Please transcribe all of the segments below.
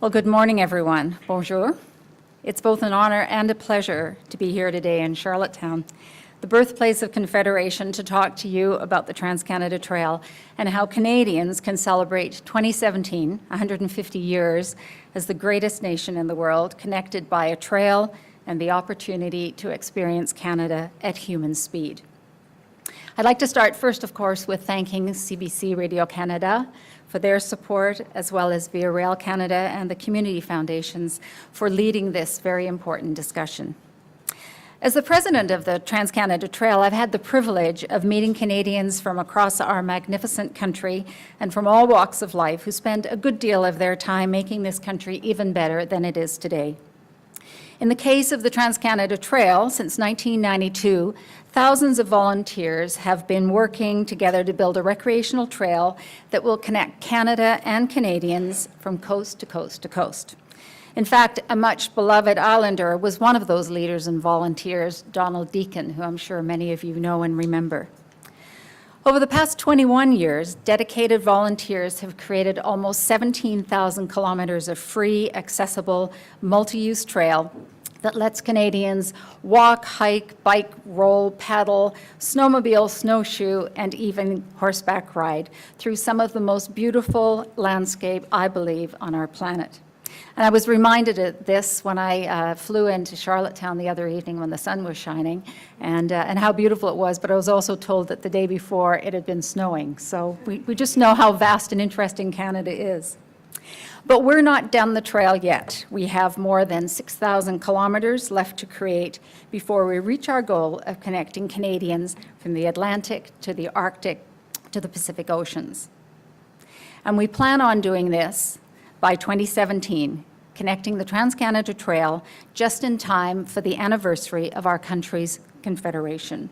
Well, good morning, everyone. Bonjour. It's both an honor and a pleasure to be here today in Charlottetown, the birthplace of Confederation, to talk to you about the Trans-Canada Trail and how Canadians can celebrate 2017, 150 years, as the greatest nation in the world, connected by a trail and the opportunity to experience Canada at human speed. I'd like to start first, of course, with thanking CBC Radio Canada for their support, as well as Via Rail Canada and the community foundations for leading this very important discussion. As the president of the Trans-Canada Trail, I've had the privilege of meeting Canadians from across our magnificent country and from all walks of life who spend a good deal of their time making this country even better than it is today. In the case of the Trans-Canada Trail, since 1992, thousands of volunteers have been working together to build a recreational trail that will connect Canada and Canadians from coast to coast to coast. In fact, a much beloved islander was one of those leaders and volunteers, Donald Deacon, who I'm sure many of you know and remember. Over the past 21 years, dedicated volunteers have created almost 17,000 kilometers of free, accessible, multi-use trail that lets Canadians walk, hike, bike, roll, paddle, snowmobile, snowshoe, and even horseback ride through some of the most beautiful landscape, I believe, on our planet. And I was reminded of this when I flew into Charlottetown the other evening when the sun was shining, and how beautiful it was, but I was also told that the day before it had been snowing. So we just know how vast and interesting Canada is. But we're not done the trail yet. We have more than 6,000 kilometers left to create before we reach our goal of connecting Canadians from the Atlantic to the Arctic to the Pacific Oceans. And we plan on doing this by 2017, connecting the Trans-Canada Trail just in time for the anniversary of our country's Confederation.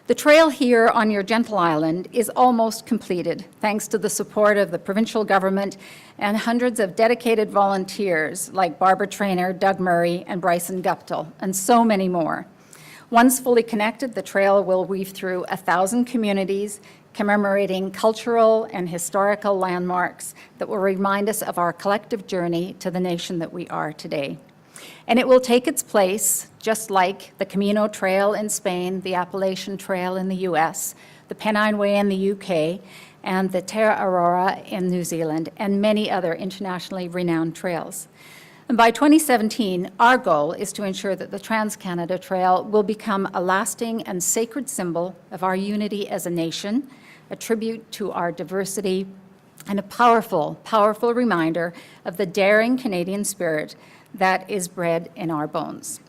The trail here on your gentle island is almost completed, thanks to the support of the provincial government and hundreds of dedicated volunteers like Barbara Traynor, Doug Murray, and Bryson Guptill, and so many more. Once fully connected, the trail will weave through 1,000 communities, commemorating cultural and historical landmarks that will remind us of our collective journey to the nation that we are today. And it will take its place, just like the Camino Trail in Spain, the Appalachian Trail in the US, the Pennine Way in the UK, and the Terra Aurora in New Zealand, and many other internationally renowned trails. And by 2017, our goal is to ensure that the Trans-Canada Trail will become a lasting and sacred symbol of our unity as a nation, a tribute to our diversity, and a powerful, powerful reminder of the daring Canadian spirit that is bred in our bones.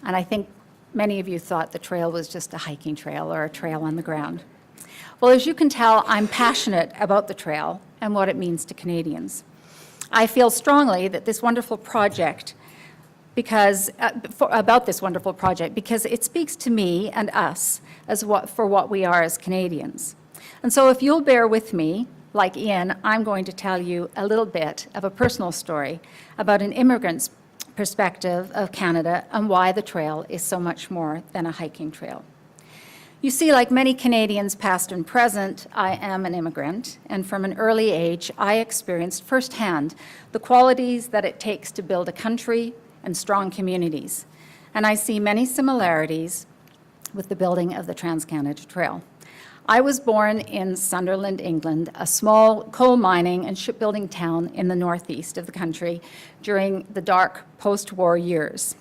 And I think many of you thought the trail was just a hiking trail or a trail on the ground. Well, as you can tell, I'm passionate about the trail and what it means to Canadians. I feel strongly that this wonderful project, about this wonderful project, because it speaks to me and us for what we are as Canadians. And so if you'll bear with me, like Ian, I'm going to tell you a little bit of a personal story about an immigrant's perspective of Canada and why the trail is so much more than a hiking trail. You see, like many Canadians, past and present, I am an immigrant, and from an early age, I experienced firsthand the qualities that it takes to build a country and strong communities. And I see many similarities with the building of the Trans-Canada Trail. I was born in Sunderland, England, a small coal mining and shipbuilding town in the northeast of the country during the dark post-war years.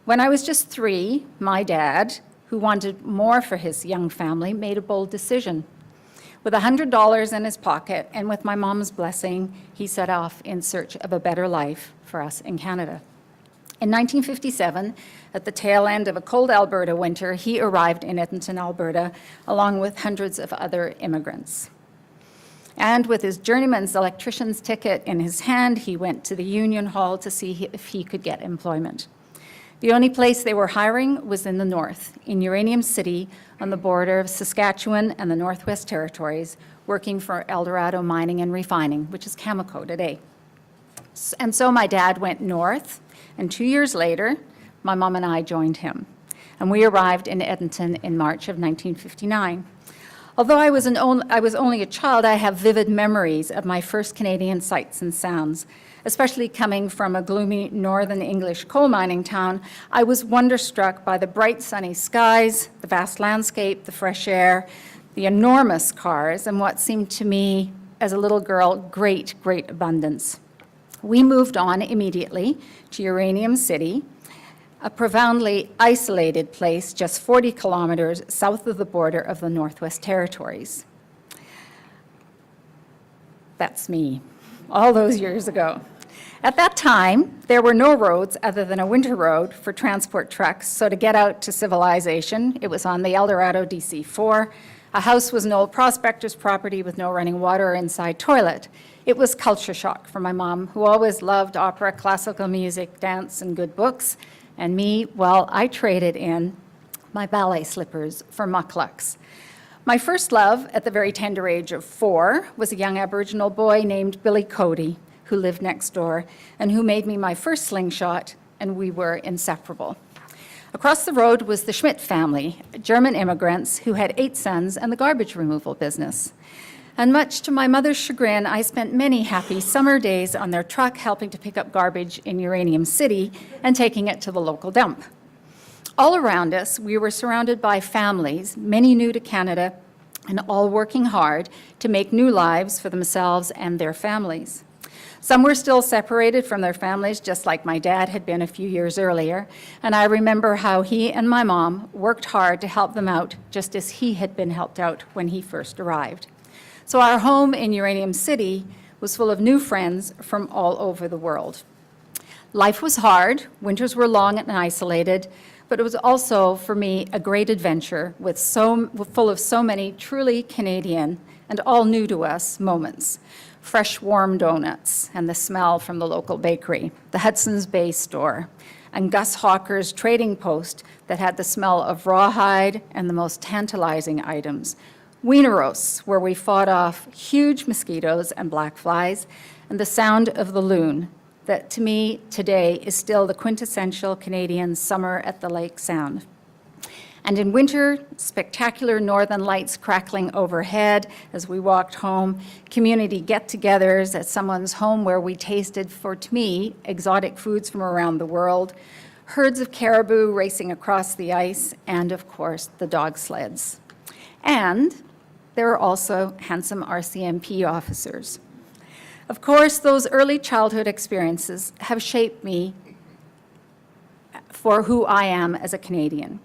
When I was just 3, my dad, who wanted more for his young family, made a bold decision. With $100 in his pocket and with my mom's blessing, he set off in search of a better life for us in Canada. In 1957, at the tail end of a cold Alberta winter, he arrived in Edmonton, Alberta, along with hundreds of other immigrants. And with his journeyman's electrician's ticket in his hand, he went to the Union Hall to see if he could get employment. The only place they were hiring was in the north, in Uranium City, on the border of Saskatchewan and the Northwest Territories, working for Eldorado Mining and Refining, which is Cameco today. And so my dad went north, and 2 years later, my mom and I joined him. And we arrived in Edmonton in March of 1959. Although I was only a child, I have vivid memories of my first Canadian sights and sounds. Especially coming from a gloomy northern English coal mining town, I was wonderstruck by the bright sunny skies, the vast landscape, the fresh air, the enormous cars, and what seemed to me as a little girl, great, great abundance. We moved on immediately to Uranium City, a profoundly isolated place just 40 kilometers south of the border of the Northwest Territories. That's me, all those years ago. At that time, there were no roads other than a winter road for transport trucks, so to get out to civilization, it was on the Eldorado DC-4. A house was an old prospector's property with no running water or inside toilet. It was culture shock for my mom, who always loved opera, classical music, dance, and good books. And me, well, I traded in my ballet slippers for mucklucks. My first love, at the very tender age of 4, was a young Aboriginal boy named Billy Cody, who lived next door, and who made me my first slingshot, and we were inseparable. Across the road was the Schmidt family, German immigrants who had 8 sons and the garbage removal business. And much to my mother's chagrin, I spent many happy summer days on their truck helping to pick up garbage in Uranium City and taking it to the local dump. All around us, we were surrounded by families, many new to Canada, and all working hard to make new lives for themselves and their families. Some were still separated from their families, just like my dad had been a few years earlier, and I remember how he and my mom worked hard to help them out, just as he had been helped out when he first arrived. So our home in Uranium City was full of new friends from all over the world. Life was hard, winters were long and isolated, but it was also, for me, a great adventure full of so many truly Canadian and all new to us moments. Fresh, warm donuts and the smell from the local bakery, the Hudson's Bay store, and Gus Hawker's trading post that had the smell of rawhide and the most tantalizing items. Wieneros, where we fought off huge mosquitoes and black flies, and the sound of the loon, that to me today is still the quintessential Canadian summer at the lake sound. And in winter, spectacular northern lights crackling overhead as we walked home, community get-togethers at someone's home where we tasted, for to me, exotic foods from around the world, herds of caribou racing across the ice, and of course, the dog sleds. And there are also handsome RCMP officers. Of course, those early childhood experiences have shaped me for who I am as a Canadian.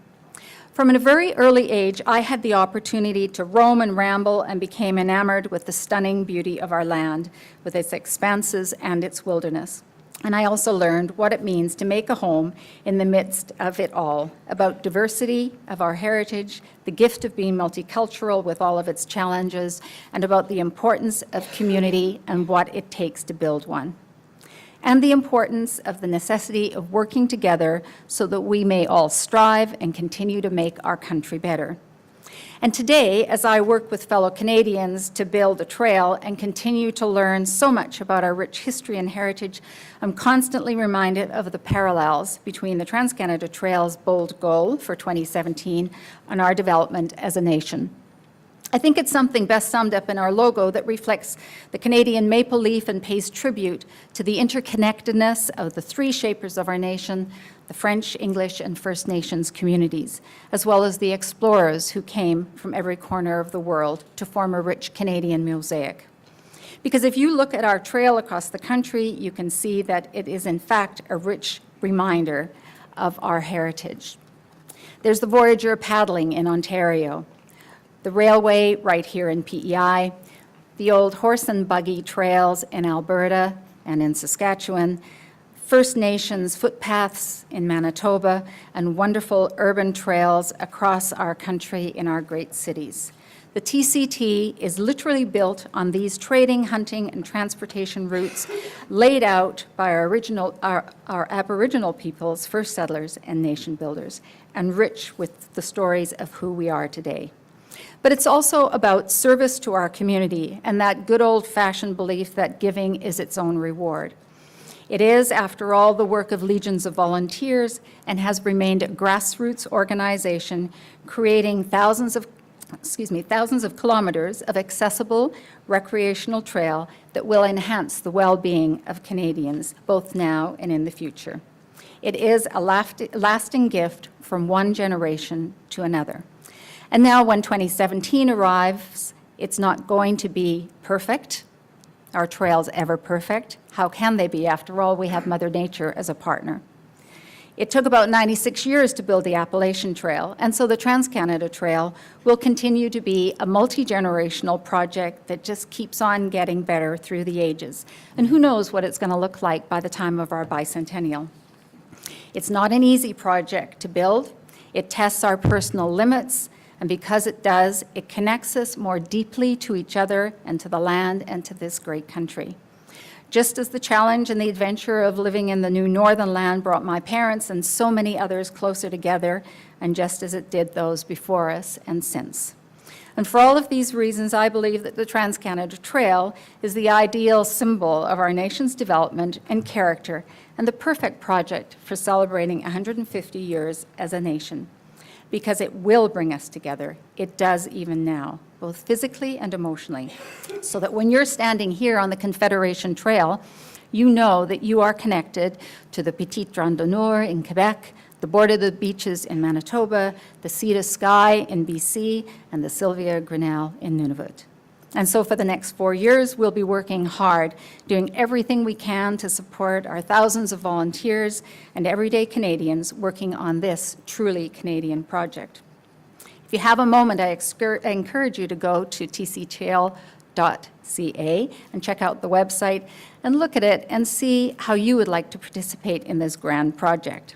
From a very early age, I had the opportunity to roam and ramble and became enamored with the stunning beauty of our land, with its expanses and its wilderness. And I also learned what it means to make a home in the midst of it all, about diversity of our heritage, the gift of being multicultural with all of its challenges, and about the importance of community and what it takes to build one, and the importance of the necessity of working together so that we may all strive and continue to make our country better. And today, as I work with fellow Canadians to build a trail and continue to learn so much about our rich history and heritage, I'm constantly reminded of the parallels between the Trans-Canada Trail's bold goal for 2017 and our development as a nation. I think it's something best summed up in our logo that reflects the Canadian maple leaf and pays tribute to the interconnectedness of the 3 shapers of our nation, the French, English, and First Nations communities, as well as the explorers who came from every corner of the world to form a rich Canadian mosaic. Because if you look at our trail across the country, you can see that it is in fact a rich reminder of our heritage. There's the Voyager paddling in Ontario, the railway right here in PEI, the old horse and buggy trails in Alberta and in Saskatchewan, First Nations footpaths in Manitoba, and wonderful urban trails across our country in our great cities. The TCT is literally built on these trading, hunting, and transportation routes laid out by our Aboriginal peoples, first settlers, and nation builders, and rich with the stories of who we are today. But it's also about service to our community and that good old-fashioned belief that giving is its own reward. It is, after all, the work of legions of volunteers and has remained a grassroots organization, creating thousands of thousands of kilometers of accessible recreational trail that will enhance the well-being of Canadians, both now and in the future. It is a lasting gift from one generation to another. And now when 2017 arrives, it's not going to be perfect. Are trails ever perfect? How can they be? After all, we have Mother Nature as a partner. It took about 96 years to build the Appalachian Trail, and so the Trans-Canada Trail will continue to be a multi-generational project that just keeps on getting better through the ages. And who knows what it's going to look like by the time of our bicentennial. It's not an easy project to build. It tests our personal limits, and because it does, it connects us more deeply to each other and to the land and to this great country. Just as the challenge and the adventure of living in the new northern land brought my parents and so many others closer together, and just as it did those before us and since. And for all of these reasons, I believe that the Trans-Canada Trail is the ideal symbol of our nation's development and character, and the perfect project for celebrating 150 years as a nation. Because it will bring us together. It does even now, both physically and emotionally. So that when you're standing here on the Confederation Trail, you know that you are connected to the Petite Randonneur in Quebec, the Border of the Beaches in Manitoba, the Sea to Sky in BC, and the Sylvia Grinnell in Nunavut. And so for the next 4 years, we'll be working hard, doing everything we can to support our thousands of volunteers and everyday Canadians working on this truly Canadian project. If you have a moment, I encourage you to go to tctrail.ca and check out the website and look at it and see how you would like to participate in this grand project.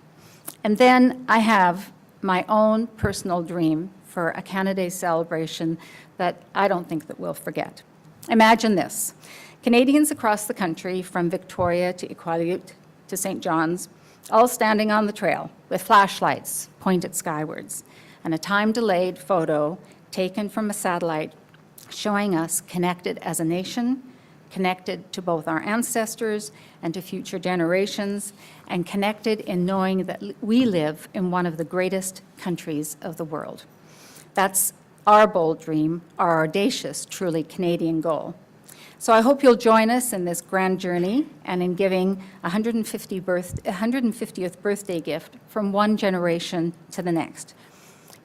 And then I have my own personal dream for a Canada Day celebration that I don't think that we'll forget. Imagine this. Canadians across the country, from Victoria to Iqaluit to St. John's, all standing on the trail with flashlights pointed skywards, and a time-delayed photo taken from a satellite showing us connected as a nation, connected to both our ancestors and to future generations, and connected in knowing that we live in one of the greatest countries of the world. That's our bold dream, our audacious, truly Canadian goal. So I hope you'll join us in this grand journey and in giving a 150th birthday gift from one generation to the next.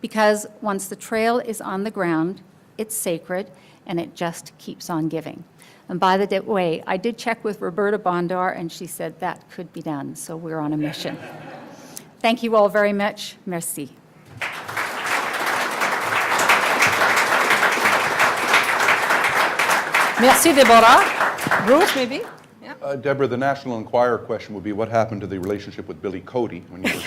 Because once the trail is on the ground, it's sacred, and it just keeps on giving. And by the way, I did check with Roberta Bondar, and she said that could be done, so we're on a mission. Thank you all very much. Merci. Merci, Deborah. Bruce, maybe? Yeah. Deborah, the National Enquirer question would be, what happened to the relationship with Billy Cody when you were...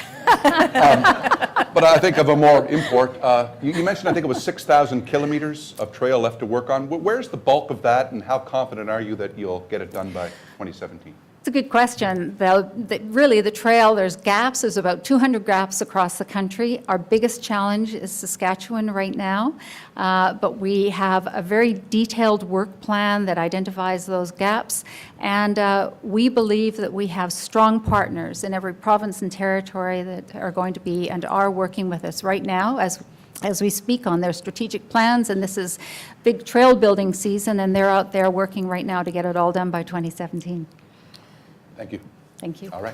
but I think of a more import. You mentioned, I think it was 6,000 kilometers of trail left to work on. Where's the bulk of that, and how confident are you that you'll get it done by 2017? It's a good question. Really, the trail, there's gaps. There's about 200 gaps across the country. Our biggest challenge is Saskatchewan right now, but we have a very detailed work plan that identifies those gaps, and we believe that we have strong partners in every province and territory that are going to be and are working with us right now as we speak on their strategic plans, and this is big trail building season, and they're out there working right now to get it all done by 2017. Thank you. Thank you. All right.